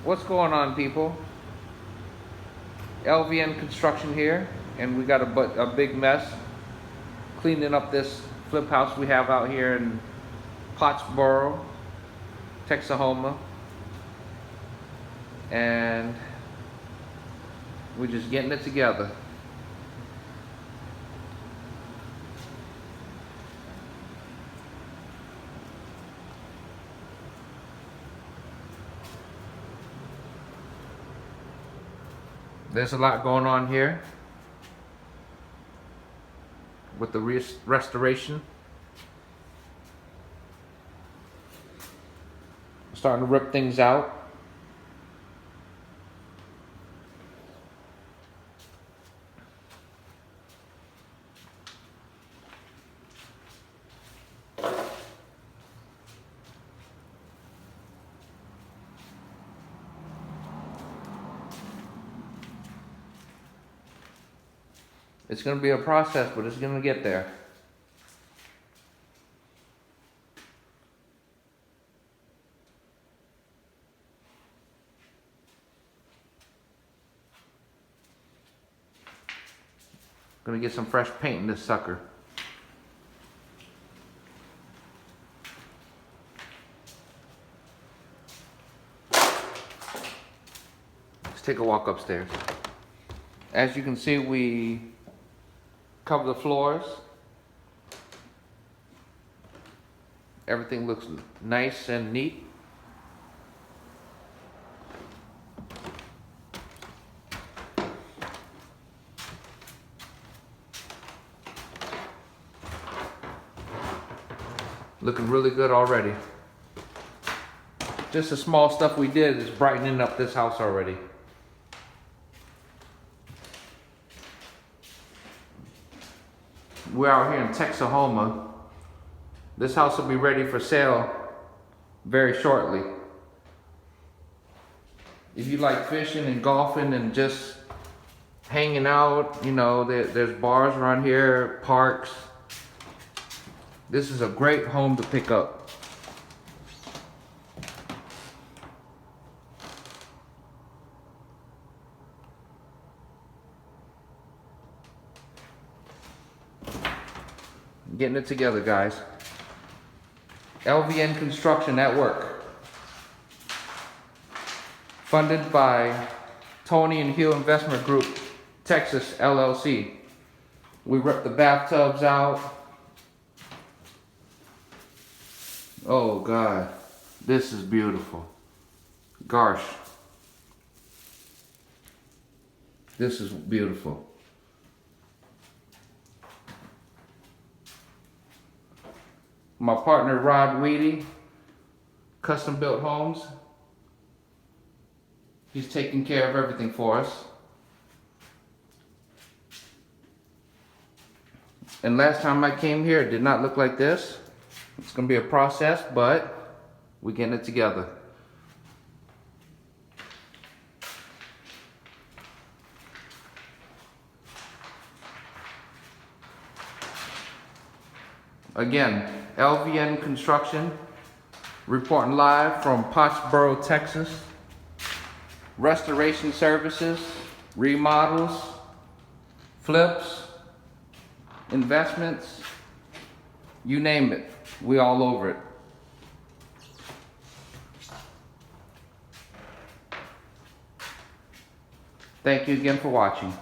What's going on, people? LVN Construction here, and we got a big mess cleaning up this flip house we have out here in Pottsboro, Texas, and we're just getting it together. There's a lot going on here with the restoration. Starting to rip things out. It's going to be a process, but it's going to get there. Going to get some fresh paint in this sucker. Let's take a walk upstairs. As you can see, we cover the floors. Everything looks nice and neat. Looking really good already. Just the small stuff we did is brightening up this house already. We're out here in Texas. This house will be ready for sale very shortly. If you like fishing and golfing and just hanging out, you know, there's bars around here, parks. This is a great home to pick up. Getting it together, guys. LVN Construction at work. Funded by Tony and Hill Investment Group, Texas, LLC. We ripped the bathtubs out. Oh God, this is beautiful. Gosh, this is beautiful. My partner Rod Weedy, Custom Built Homes. He's taking care of everything for us. And last time I came here, it did not look like this. It's gonna be a process, but we're getting it together. Again, LVN Construction, reporting live from Pottsboro, Texas. Restoration services, remodels, flips, investments, you name it, we all over it. Thank you again for watching.